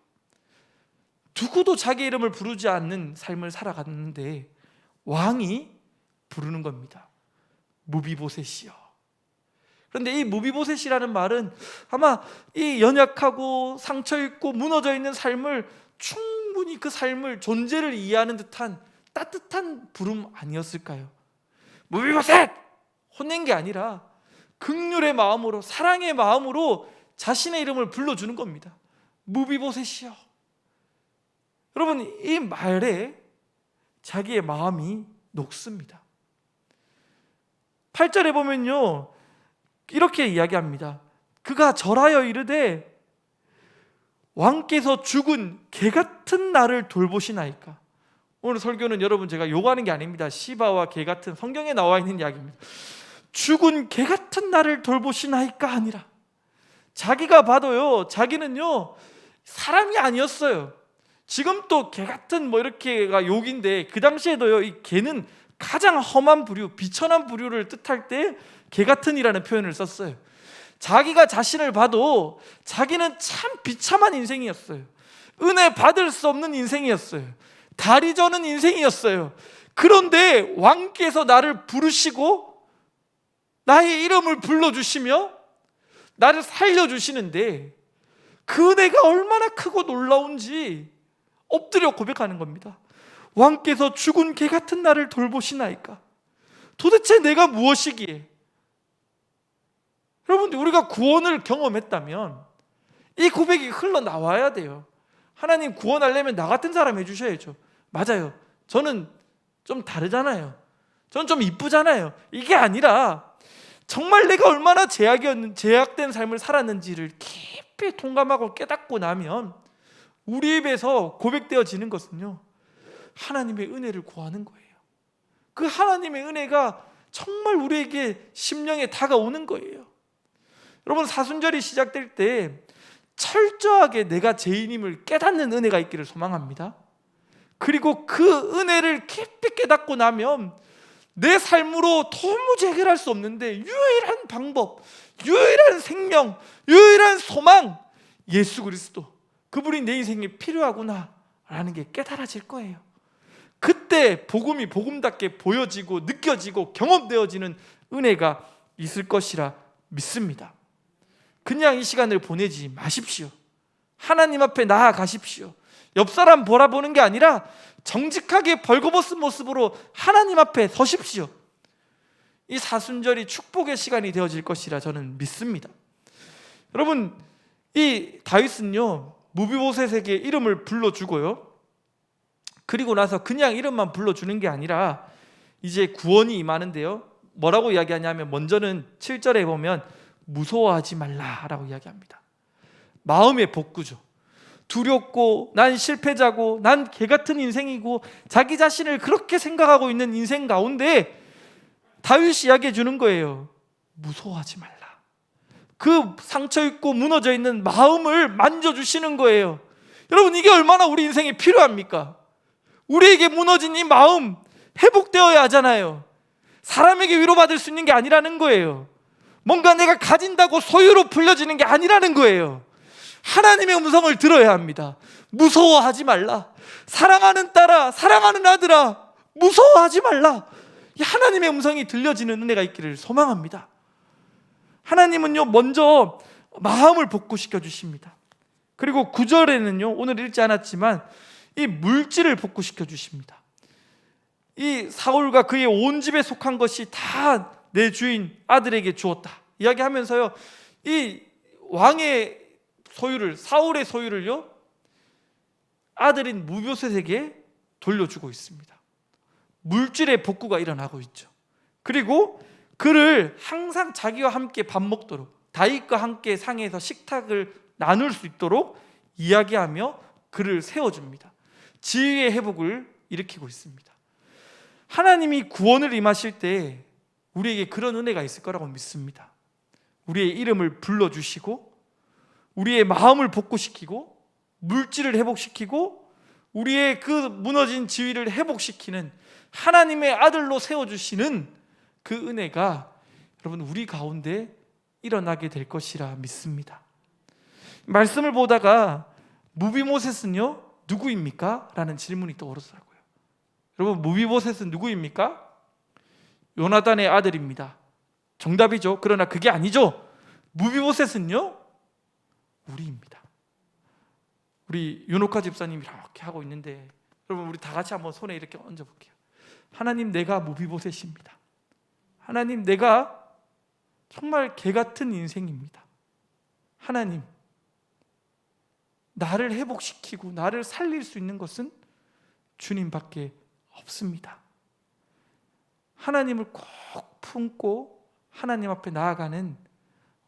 누구도 자기 이름을 부르지 않는 삶을 살아갔는데 왕이 부르는 겁니다. 무비보셋이여. 그런데 이 무비보셋이라는 말은 아마 이 연약하고 상처있고 무너져 있는 삶을 충분히 그 삶을, 존재를 이해하는 듯한 따뜻한 부름 아니었을까요? 무비보셋! 혼낸 게 아니라 긍휼의 마음으로, 사랑의 마음으로 자신의 이름을 불러주는 겁니다. 무비보셋이여. 여러분, 이 말에 자기의 마음이 녹습니다. 8절에 보면요 이렇게 이야기합니다. 그가 절하여 이르되 왕께서 죽은 개 같은 나를 돌보시나이까. 오늘 설교는 여러분 제가 요구하는 게 아닙니다. 시바와 개 같은 성경에 나와 있는 이야기입니다. 죽은 개 같은 나를 돌보시나이까 아니라, 자기가 봐도요, 자기는요 사람이 아니었어요. 지금 또 개 같은 뭐 이렇게가 욕인데, 그 당시에도요 이 개는 가장 험한 부류, 비천한 부류를 뜻할 때 개 같은이라는 표현을 썼어요. 자기가 자신을 봐도 자기는 참 비참한 인생이었어요. 은혜 받을 수 없는 인생이었어요. 다리 저는 인생이었어요. 그런데 왕께서 나를 부르시고 나의 이름을 불러주시며 나를 살려주시는데, 그 은혜가 얼마나 크고 놀라운지 엎드려 고백하는 겁니다. 왕께서 죽은 개 같은 나를 돌보시나이까. 도대체 내가 무엇이기에? 여러분들, 우리가 구원을 경험했다면 이 고백이 흘러나와야 돼요. 하나님 구원하려면 나 같은 사람 해주셔야죠. 맞아요, 저는 좀 다르잖아요. 저는 좀 이쁘잖아요. 이게 아니라 정말 내가 얼마나 제약된 삶을 살았는지를 깊이 통감하고 깨닫고 나면 우리 입에서 고백되어지는 것은요, 하나님의 은혜를 구하는 거예요. 그 하나님의 은혜가 정말 우리에게 심령에 다가오는 거예요. 여러분, 사순절이 시작될 때 철저하게 내가 죄인임을 깨닫는 은혜가 있기를 소망합니다. 그리고 그 은혜를 깊이 깨닫고 나면 내 삶으로 도무지 해결할 수 없는데 유일한 방법, 유일한 생명, 유일한 소망, 예수 그리스도, 그분이 내 인생에 필요하구나 라는 게 깨달아질 거예요. 그때 복음이 복음답게 보여지고 느껴지고 경험되어지는 은혜가 있을 것이라 믿습니다. 그냥 이 시간을 보내지 마십시오. 하나님 앞에 나아가십시오. 옆 사람 바라보는 게 아니라 정직하게 벌거벗은 모습으로 하나님 앞에 서십시오. 이 사순절이 축복의 시간이 되어질 것이라 저는 믿습니다. 여러분, 이 다윗은요 무비보셋에게 이름을 불러주고요, 그리고 나서 그냥 이름만 불러주는 게 아니라 이제 구원이 임하는데요, 뭐라고 이야기하냐면, 먼저는 7절에 보면 무서워하지 말라라고 이야기합니다. 마음의 복구죠. 두렵고 난 실패자고 난 개같은 인생이고 자기 자신을 그렇게 생각하고 있는 인생 가운데 다윗이 이야기해 주는 거예요. 무서워하지 말라. 그 상처 있고 무너져 있는 마음을 만져주시는 거예요. 여러분, 이게 얼마나 우리 인생에 필요합니까? 우리에게 무너진 이 마음 회복되어야 하잖아요. 사람에게 위로받을 수 있는 게 아니라는 거예요. 뭔가 내가 가진다고 소유로 풀려지는 게 아니라는 거예요. 하나님의 음성을 들어야 합니다. 무서워하지 말라. 사랑하는 딸아, 사랑하는 아들아, 무서워하지 말라. 이 하나님의 음성이 들려지는 은혜가 있기를 소망합니다. 하나님은요 먼저 마음을 복구시켜 주십니다. 그리고 9절에는요 오늘 읽지 않았지만 이 물질을 복구시켜 주십니다. 이 사울과 그의 온 집에 속한 것이 다 내 주인 아들에게 주었다 이야기하면서요, 이 왕의 소유를, 사울의 소유를요 아들인 무비보셋에게 돌려주고 있습니다. 물질의 복구가 일어나고 있죠. 그리고 그를 항상 자기와 함께 밥 먹도록, 다윗과 함께 상에서 식탁을 나눌 수 있도록 이야기하며 그를 세워줍니다. 지위의 회복을 일으키고 있습니다. 하나님이 구원을 임하실 때 우리에게 그런 은혜가 있을 거라고 믿습니다. 우리의 이름을 불러주시고 우리의 마음을 복구시키고 물질을 회복시키고 우리의 그 무너진 지위를 회복시키는 하나님의 아들로 세워주시는 그 은혜가 여러분 우리 가운데 일어나게 될 것이라 믿습니다. 말씀을 보다가 무비보셋은요 누구입니까? 라는 질문이 떠오르더라고요. 여러분, 무비보셋은 누구입니까? 요나단의 아들입니다. 정답이죠. 그러나 그게 아니죠. 무비보셋은요 우리입니다. 우리 윤옥화 집사님이 이렇게 하고 있는데, 여러분 우리 다 같이 한번 손에 이렇게 얹어볼게요. 하나님, 내가 무비보셋입니다. 하나님, 내가 정말 개같은 인생입니다. 하나님, 나를 회복시키고 나를 살릴 수 있는 것은 주님밖에 없습니다. 하나님을 꼭 품고 하나님 앞에 나아가는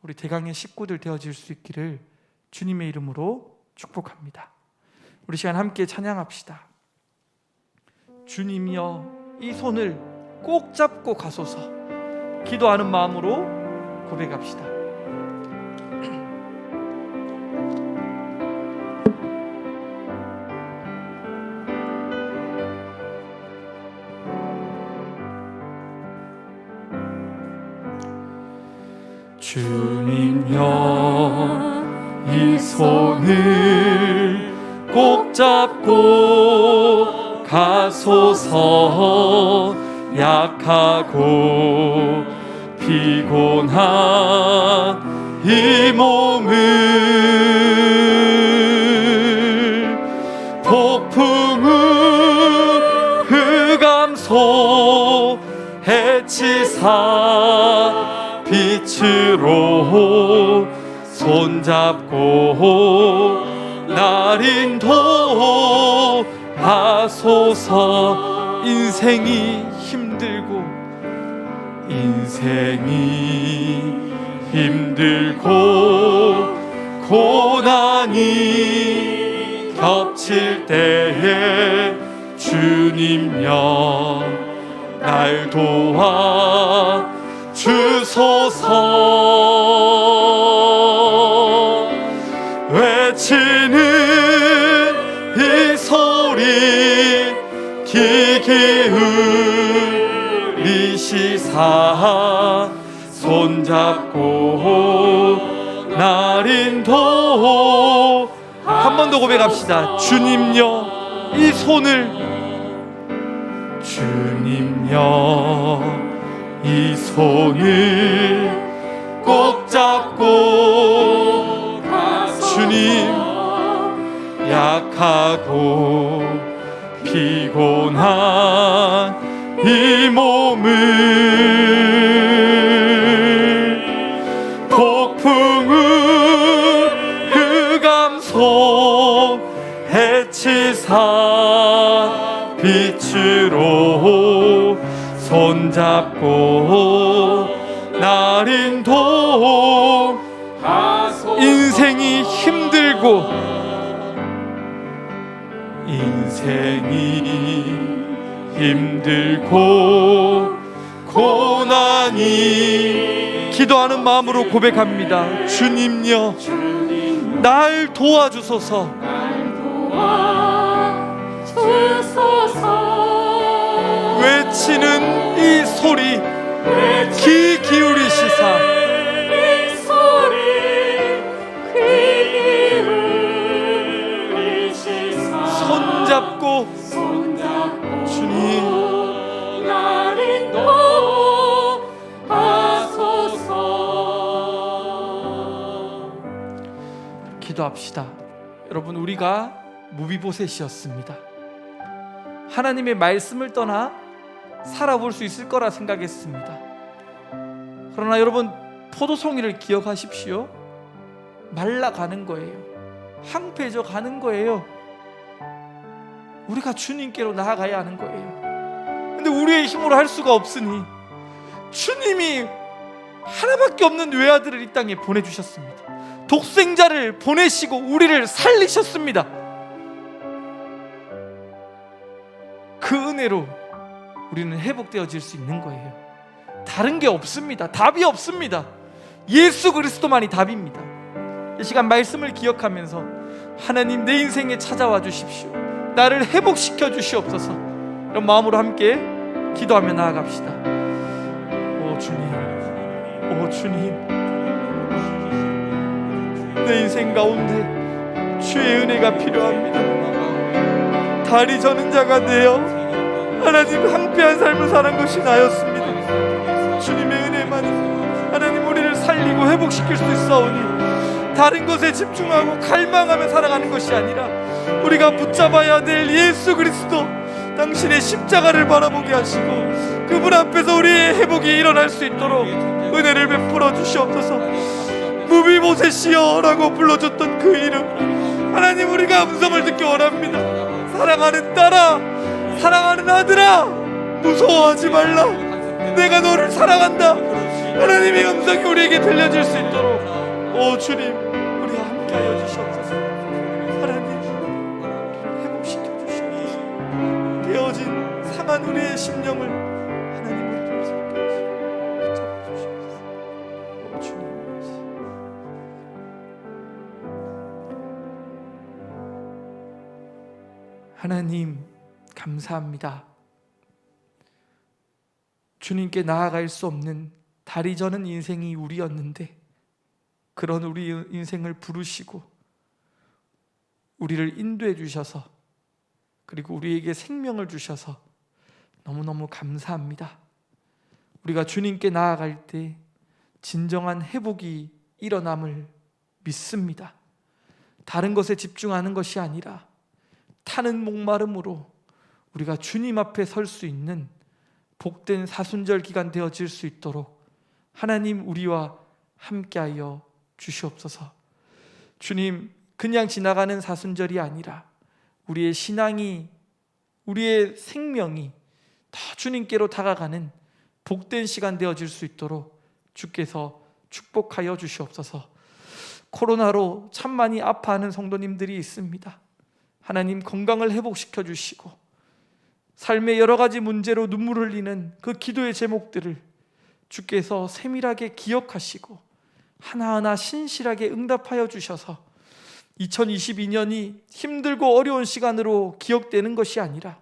우리 대강의 식구들 되어질 수 있기를 주님의 이름으로 축복합니다. 우리 시간 함께 찬양합시다. 주님이여 이 손을 꼭 잡고 가소서. 기도하는 마음으로 고백합시다. 주님여 이 손을 꼭 잡고 가소서. 약하고 피곤한 이 몸을 폭풍우 흑암소 해치사 빛으로 손잡고 날 인도하소서. 인생이 힘들고 고난이 겹칠 때에 주님여 날 도와 주소서. 외치는 이 소리 귀 기울이시사 손잡고 날 인도. 한 번 더 고백합시다. 주님여 이 손을, 주님여 이 손을 꼭 잡고 주님 약하고 피곤한 이 몸을 폭풍우 흑암소 해치사 빛으로 손잡고 날 인도하소서. 인생이 힘들고 고난이. 기도하는 마음으로 고백합니다. 주님여 날 도와주소서. 외치는 이 소리 귀 기울이시사 손잡고 주님 기도합시다. 여러분, 우리가 무비보셋이었습니다. 하나님의 말씀을 떠나 살아볼 수 있을 거라 생각했습니다. 그러나 여러분, 포도송이를 기억하십시오. 말라가는 거예요. 황폐해져 가는 거예요. 우리가 주님께로 나아가야 하는 거예요. 근데 우리의 힘으로 할 수가 없으니 주님이 하나밖에 없는 외아들을 이 땅에 보내주셨습니다. 독생자를 보내시고 우리를 살리셨습니다. 그 은혜로 우리는 회복되어질 수 있는 거예요. 다른 게 없습니다. 답이 없습니다. 예수 그리스도만이 답입니다. 이 시간 말씀을 기억하면서 하나님 내 인생에 찾아와 주십시오. 나를 회복시켜 주시옵소서. 이런 마음으로 함께 기도하며 나아갑시다. 오 주님, 오 주님, 내 인생 가운데 주의 은혜가 필요합니다. 다리 저는 자가 되어 하나님 황폐한 삶을 사는 것이 나였습니다. 주님의 은혜만 하나님 우리를 살리고 회복시킬 수 있사오니 다른 것에 집중하고 갈망하며 살아가는 것이 아니라 우리가 붙잡아야 될 예수 그리스도, 당신의 십자가를 바라보게 하시고 그분 앞에서 우리의 회복이 일어날 수 있도록 은혜를 베풀어 주시옵소서. 무비보셋이여 라고 불러줬던 그 이름, 하나님 우리가 음성을 듣기 원합니다. 사랑하는 딸아, 사랑하는 아들아, 무서워하지 말라. 내가 너를 사랑한다. 하나님의 음성이 우리에게 들려질 수 있도록 오 주님, 우리와 함께하여 주시옵소서. 하나님 회복시켜 주시옵소서. 깨어진 불안한 우리의 심령을 하나님 우리를 새롭게 하시고 붙잡아 주시옵소서. 주님 하나님 감사합니다. 주님께 나아갈 수 없는 다리 저는 인생이 우리였는데 그런 우리 인생을 부르시고 우리를 인도해 주셔서 그리고 우리에게 생명을 주셔서 너무너무 감사합니다. 우리가 주님께 나아갈 때 진정한 회복이 일어남을 믿습니다. 다른 것에 집중하는 것이 아니라 타는 목마름으로 우리가 주님 앞에 설 수 있는 복된 사순절 기간 되어질 수 있도록 하나님 우리와 함께하여 주시옵소서. 주님, 그냥 지나가는 사순절이 아니라 우리의 신앙이, 우리의 생명이 더 주님께로 다가가는 복된 시간 되어질 수 있도록 주께서 축복하여 주시옵소서. 코로나로 참 많이 아파하는 성도님들이 있습니다. 하나님 건강을 회복시켜 주시고 삶의 여러 가지 문제로 눈물 흘리는 그 기도의 제목들을 주께서 세밀하게 기억하시고 하나하나 신실하게 응답하여 주셔서 2022년이 힘들고 어려운 시간으로 기억되는 것이 아니라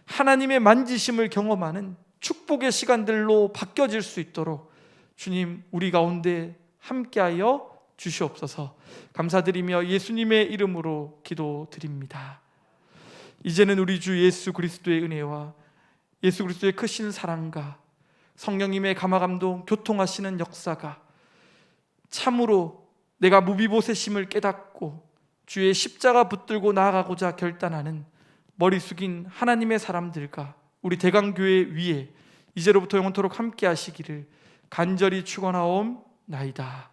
하나님의 만지심을 경험하는 축복의 시간들로 바뀌어질 수 있도록 주님 우리 가운데 함께하여 주시옵소서. 감사드리며 예수님의 이름으로 기도드립니다. 이제는 우리 주 예수 그리스도의 은혜와 예수 그리스도의 크신 사랑과 성령님의 감화감동 교통하시는 역사가 참으로 내가 무비보셋임을 깨닫고 주의 십자가 붙들고 나아가고자 결단하는 머리 숙인 하나님의 사람들과 우리 대강교회 위에 이제로부터 영원토록 함께 하시기를 간절히 축원하옵나이다.